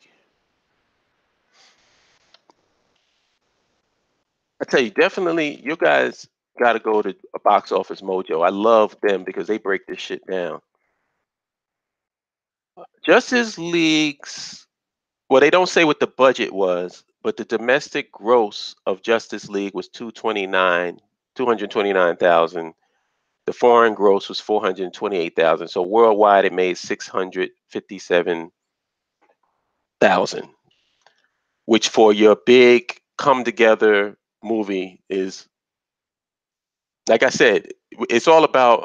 I tell you, definitely, you guys got to go to a Box Office Mojo. I love them because they break this shit down. Justice League's, well, they don't say what the budget was, but the domestic gross of Justice League was 229,000. The foreign gross was 428,000. So worldwide, it made 657,000, which for your big come together movie is, like I said, it's all about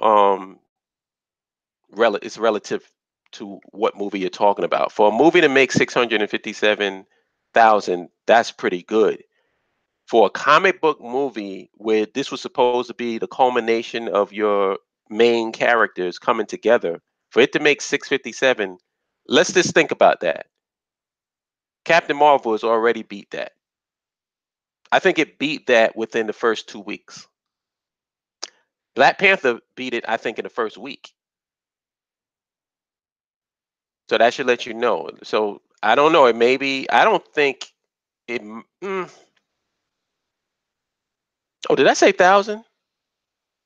it's relative to what movie you're talking about. For a movie to make 657,000, that's pretty good. For a comic book movie where this was supposed to be the culmination of your main characters coming together, for it to make 657, let's just think about that. Captain Marvel has already beat that. I think it beat that within the first 2 weeks. Black Panther beat it, I think, in the first week. So that should let you know. So I don't know. It maybe, I don't think it. Oh, did I say thousand?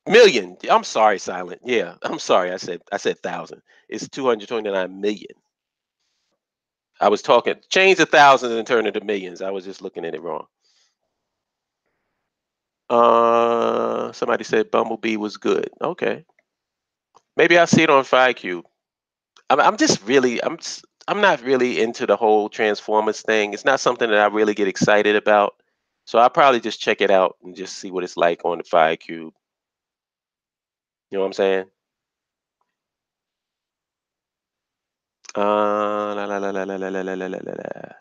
Million. I'm sorry, Silent. Yeah, I'm sorry. I said thousand. It's 229 million. I was talking change the thousands and turn it to millions. I was just looking at it wrong. Somebody said Bumblebee was good. Okay, maybe I'll see it on FireCube. I'm just really I'm not really into the whole Transformers thing. It's not something that I really get excited about. So I'll probably just check it out and just see what it's like on the FireCube. You know what I'm saying? La, la, la, la, la, la, la, la, la, la, la.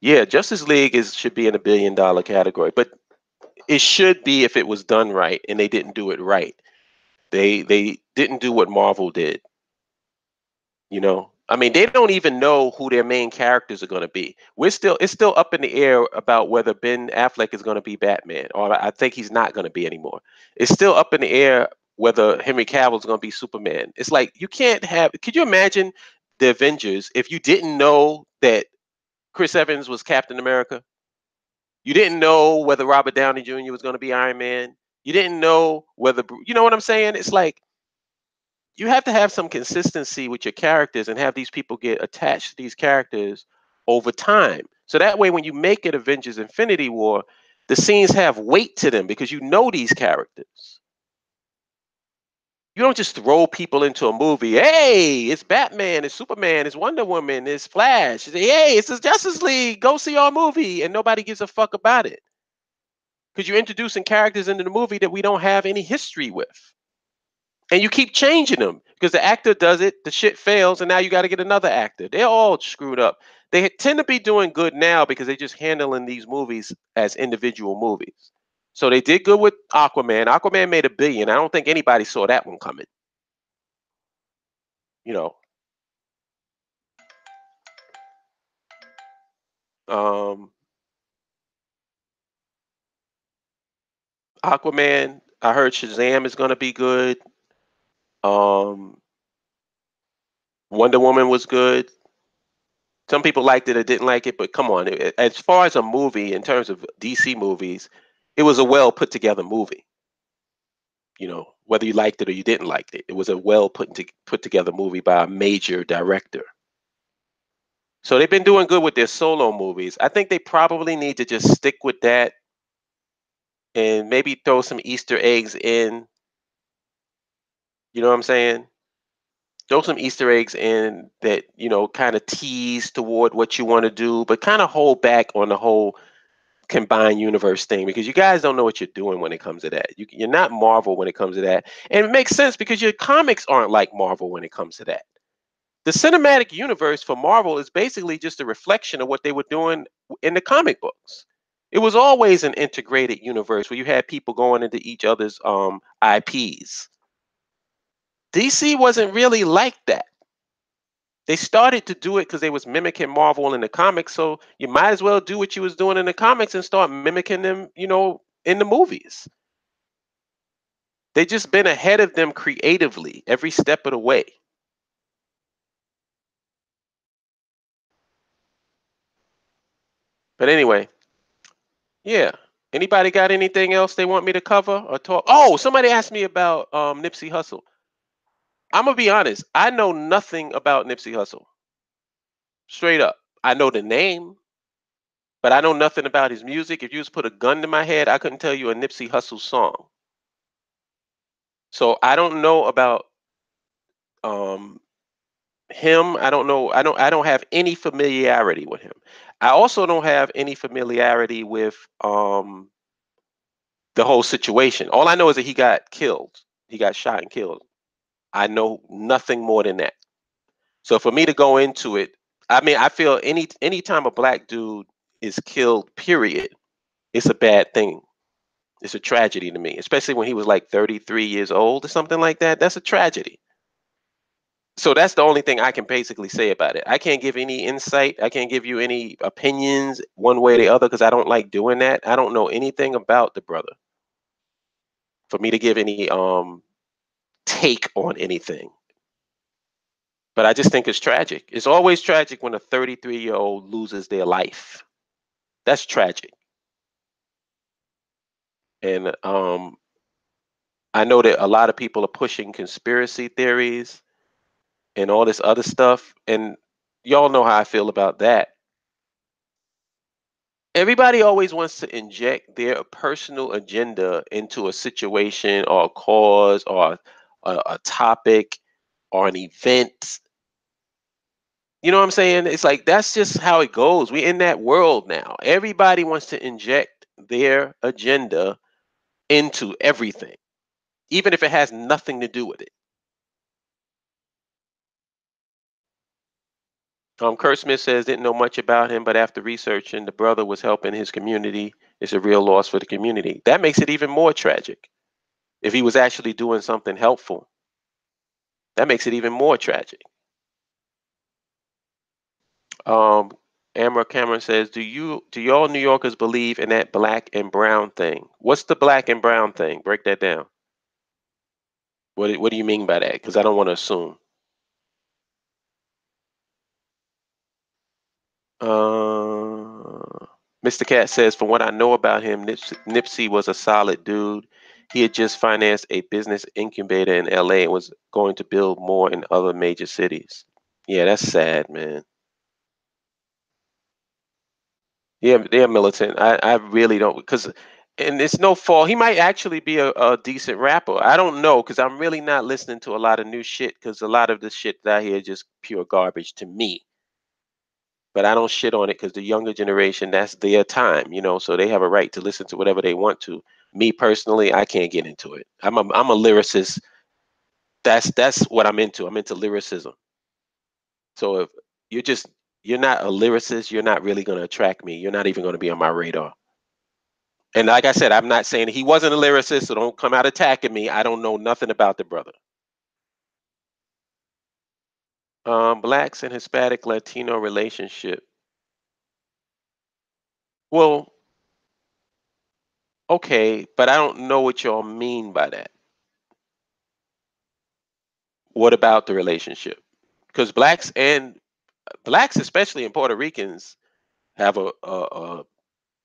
Yeah, Justice League should be in a $1 billion category, but it should be if it was done right, and they didn't do it right. They didn't do what Marvel did. You know, I mean, they don't even know who their main characters are going to be. It's still up in the air about whether Ben Affleck is going to be Batman, or I think he's not going to be anymore. It's still up in the air whether Henry Cavill is going to be Superman. It's like you can't have. Could you imagine the Avengers if you didn't know that Chris Evans was Captain America? You didn't know whether Robert Downey Jr. was going to be Iron Man. You didn't know whether, you know what I'm saying? It's like you have to have some consistency with your characters and have these people get attached to these characters over time. So that way, when you make it Avengers Infinity War, the scenes have weight to them because you know these characters. You don't just throw people into a movie. Hey, it's Batman, it's Superman, it's Wonder Woman, it's Flash. Hey, it's the Justice League. Go see our movie, and nobody gives a fuck about it because you're introducing characters into the movie that we don't have any history with, and you keep changing them because the actor does it, the shit fails, and now you got to get another actor. They're all screwed up. They tend to be doing good now because they're just handling these movies as individual movies. So they did good with Aquaman. Aquaman made $1 billion. I don't think anybody saw that one coming. You know, um, Aquaman. I heard Shazam is going to be good. Um, Wonder Woman was good. Some people liked it or didn't like it, but come on, as far as a movie in terms of DC movies, it was a well put together movie. You know, whether you liked it or you didn't like it, it was a well put together movie by a major director. So they've been doing good with their solo movies. I think they probably need to just stick with that and maybe throw some Easter eggs in. You know what I'm saying? Throw some Easter eggs in that, you know, kind of tease toward what you want to do, but kind of hold back on the whole combined universe thing, because you guys don't know what you're doing when it comes to that. You're not Marvel when it comes to that. And it makes sense because your comics aren't like Marvel when it comes to that. The cinematic universe for Marvel is basically just a reflection of what they were doing in the comic books. It was always an integrated universe where you had people going into each other's IPs. DC wasn't really like that. They started to do it because they was mimicking Marvel in the comics, so you might as well do what you was doing in the comics and start mimicking them, in the movies. They just been ahead of them creatively every step of the way. But anyway, yeah. Anybody got anything else they want me to cover or talk? Oh, somebody asked me about Nipsey Hussle. I'm gonna be honest. I know nothing about Nipsey Hussle. Straight up. I know the name, but I know nothing about his music. If you was put a gun to my head, I couldn't tell you a Nipsey Hussle song. So I don't know about um him. I don't know. I don't have any familiarity with him. I also don't have any familiarity with the whole situation. All I know is that he got killed. He got shot and killed. I know nothing more than that. So for me to go into it, I mean, I feel anytime a black dude is killed, period, it's a bad thing. It's a tragedy to me, especially when he was like 33 years old or something like that. That's a tragedy. So that's the only thing I can basically say about it. I can't give any insight. I can't give you any opinions one way or the other because I don't like doing that. I don't know anything about the brother for me to give any take on anything. But I just think it's tragic. It's always tragic when a 33-year-old loses their life. That's tragic. And I know that a lot of people are pushing conspiracy theories and all this other stuff. And y'all know how I feel about that. Everybody always wants to inject their personal agenda into a situation or a cause or a topic or an event. You know what I'm saying? It's like that's just how it goes. We're in that world now. Everybody wants to inject their agenda into everything, even if it has nothing to do with it. Kurt Smith says didn't know much about him, but after researching, the brother was helping his community. It's a real loss for the community. That makes it even more tragic. If he was actually doing something helpful, that makes it even more tragic. Um, Amra Cameron says, do y'all New Yorkers believe in that black and brown thing? What's the black and brown thing? Break that down. What do you mean by that? Because I don't want to assume. Uh, Mr. Cat says, from what I know about him, Nipsey was a solid dude. He had just financed a business incubator in LA and was going to build more in other major cities. Yeah, that's sad, man. Yeah, they're militant. I really don't, because, and it's no fault. He might actually be a decent rapper. I don't know because I'm really not listening to a lot of new shit because a lot of the shit that I hear is just pure garbage to me. But I don't shit on it because the younger generation, that's their time, so they have a right to listen to whatever they want to. Me personally, I can't get into it. I'm a lyricist. That's what I'm into. I'm into lyricism. So if you're just you're not a lyricist, you're not really going to attract me. You're not even going to be on my radar. And like I said, I'm not saying he wasn't a lyricist, so don't come out attacking me. I don't know nothing about the brother. Blacks and Hispanic Latino relationship. Well, okay, but I don't know what y'all mean by that. What about the relationship? Because blacks, especially in Puerto Ricans, have a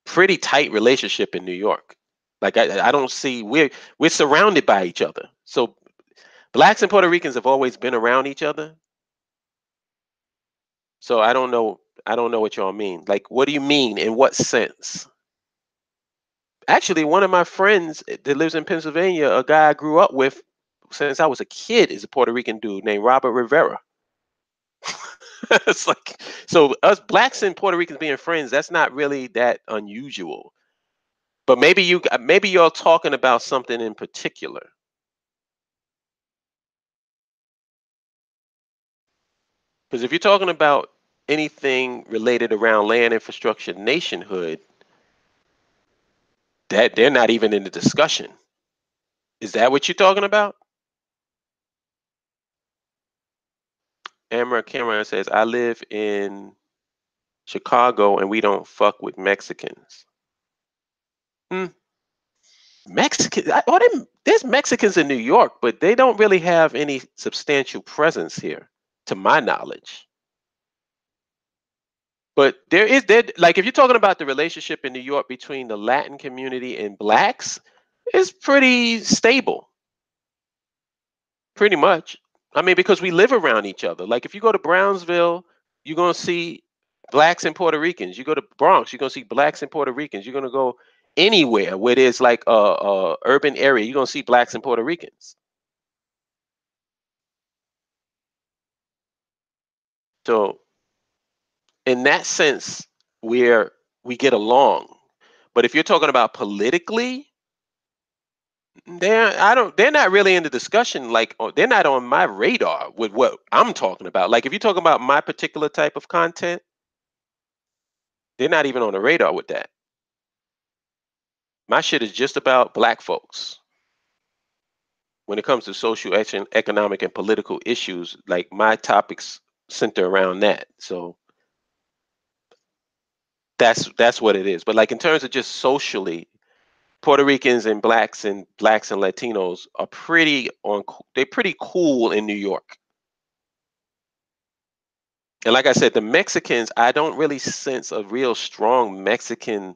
pretty tight relationship in New York. Like I don't see we're surrounded by each other. So blacks and Puerto Ricans have always been around each other. So I don't know what y'all mean. Like, what do you mean? In what sense? Actually, one of my friends that lives in Pennsylvania, a guy I grew up with since I was a kid, is a Puerto Rican dude named Robert Rivera. It's like, so us blacks and Puerto Ricans being friends, that's not really that unusual. But maybe you're talking about something in particular. Because if you're talking about anything related around land infrastructure nationhood, that they're not even in the discussion. Is that what you're talking about? Amber Cameron says, I live in Chicago and we don't fuck with Mexicans. Hmm. Mexican, there's Mexicans in New York, but they don't really have any substantial presence here, to my knowledge. But there, like, if you're talking about the relationship in New York between the Latin community and blacks, it's pretty stable, pretty much. I mean, because we live around each other. Like, if you go to Brownsville, you're gonna see blacks and Puerto Ricans. You go to Bronx, you're gonna see blacks and Puerto Ricans. You're gonna go anywhere where there's like a urban area, you're gonna see blacks and Puerto Ricans. So in that sense, we get along. But if you're talking about politically, they're not really in the discussion. Like, they're not on my radar with what I'm talking about. Like, if you're talking about my particular type of content, they're not even on the radar with that. My shit is just about black folks. When it comes to social, economic, and political issues, like, my topics center around that. So that's what it is. But like, in terms of just socially, Puerto Ricans and blacks and Latinos are they're pretty cool in New York. And like I said, the Mexicans, I don't really sense a real strong Mexican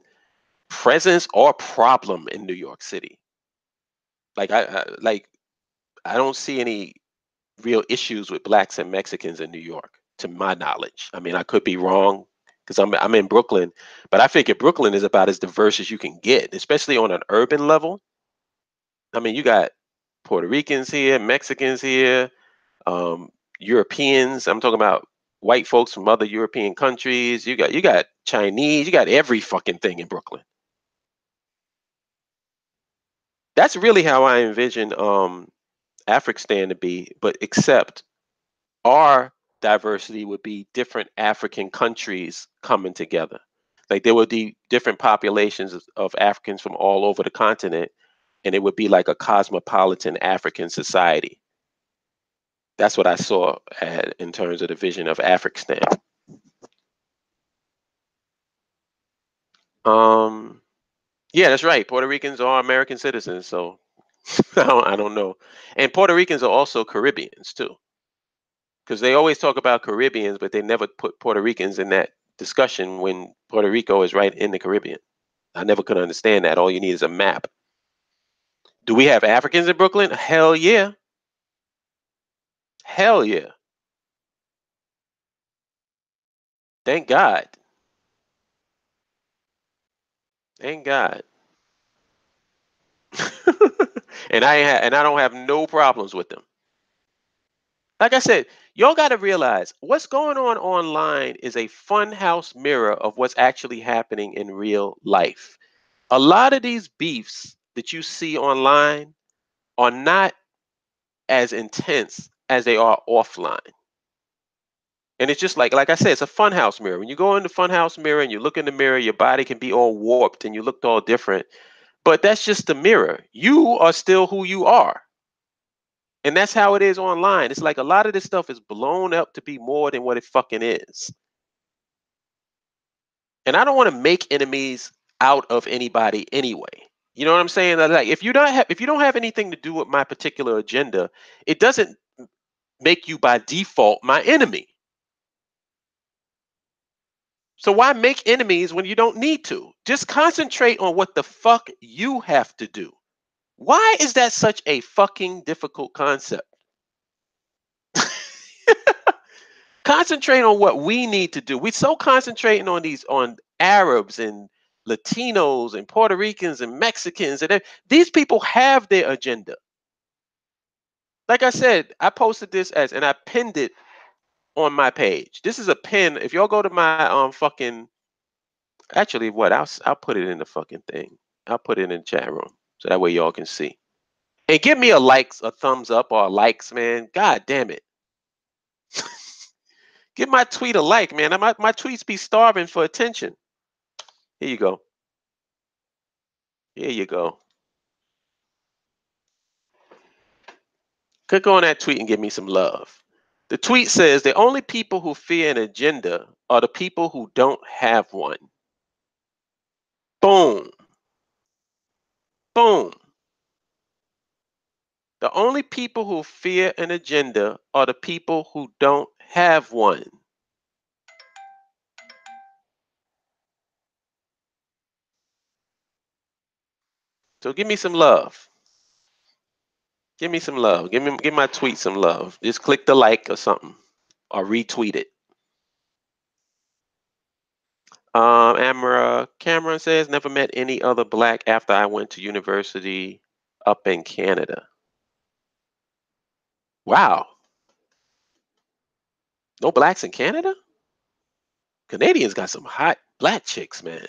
presence or problem in New York City. Like, I don't see any real issues with blacks and Mexicans in New York, to my knowledge. I mean, I could be wrong because I'm in Brooklyn, but I figure Brooklyn is about as diverse as you can get, especially on an urban level. I mean, you got Puerto Ricans here, Mexicans here, um, Europeans. I'm talking about white folks from other European countries. You got Chinese. You got every fucking thing in Brooklyn. That's really how I envision Afrikstan to be, but except our diversity would be different African countries coming together. Like, there would be different populations of Africans from all over the continent, and it would be like a cosmopolitan African society. That's what I saw in terms of the vision of Afrikstan. Um, yeah, that's right. Puerto Ricans are American citizens, so I don't know. And Puerto Ricans are also Caribbeans too, because they always talk about Caribbeans, but they never put Puerto Ricans in that discussion when Puerto Rico is right in the Caribbean. I never could understand that. All you need is a map. Do we have Africans in Brooklyn? Hell yeah. Hell yeah. Thank God. Thank God. And I don't have no problems with them. Like I said, y'all got to realize what's going on online is a funhouse mirror of what's actually happening in real life. A lot of these beefs that you see online are not as intense as they are offline. And it's just like I said, it's a funhouse mirror. When you go in the funhouse mirror and you look in the mirror, your body can be all warped and you look all different. But that's just the mirror. You are still who you are. And that's how it is online. It's like a lot of this stuff is blown up to be more than what it fucking is. And I don't want to make enemies out of anybody anyway. You know what I'm saying? Like, if you don't have anything to do with my particular agenda, it doesn't make you by default my enemy. So why make enemies when you don't need to? Just concentrate on what the fuck you have to do. Why is that such a fucking difficult concept? Concentrate on what we need to do. We're so concentrating on Arabs and Latinos and Puerto Ricans and Mexicans, and these people have their agenda. Like I said, I posted this and I pinned it on my page. This is a pin. If y'all go to my fucking, actually, what I'll put it in the fucking thing. I'll put it in the chat room so that way y'all can see. And give me a likes, a thumbs up, or a likes, man. God damn it. Give my tweet a like, man. My tweets be starving for attention. Here you go. Here you go. Click on that tweet and give me some love. The tweet says the only people who fear an agenda are the people who don't have one. Boom. Boom. The only people who fear an agenda are the people who don't have one. So give me some love. Give me some love. Give my tweet some love. Just click the like or something, or retweet it. Amara Cameron says, never met any other black after I went to university up in Canada. Wow. No blacks in Canada? Canadians got some hot black chicks, man.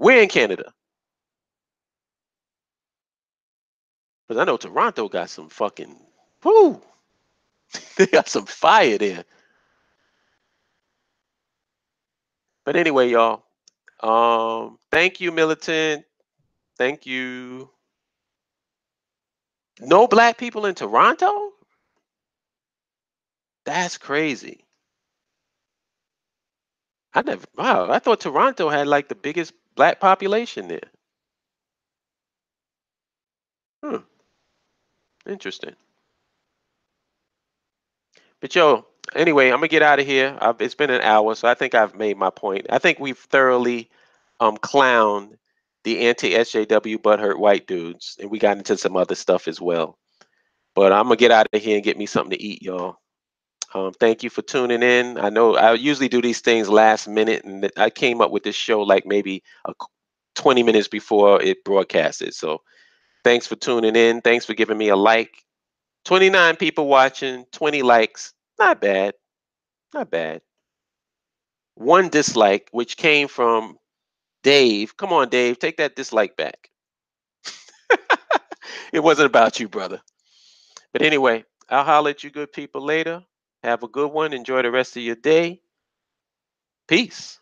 We're in Canada. Because I know Toronto got some fucking, whoo. They got some fire there. But anyway, y'all. Thank you, Militant. Thank you. No black people in Toronto? That's crazy. Wow, I thought Toronto had like the biggest black population there. Hmm, interesting. But yo, anyway, I'm gonna get out of here. It's been an hour, so I think I've made my point. I think we've thoroughly clowned the anti-SJW butthurt white dudes, and we got into some other stuff as well. But I'm gonna get out of here and get me something to eat, y'all. Thank you for tuning in. I know I usually do these things last minute, and I came up with this show like maybe 20 minutes before it broadcasted. So thanks for tuning in. Thanks for giving me a like. 29 people watching, 20 likes. Not bad. Not bad. One dislike, which came from Dave. Come on, Dave, take that dislike back. It wasn't about you, brother. But anyway, I'll holler at you good people later. Have a good one. Enjoy the rest of your day. Peace.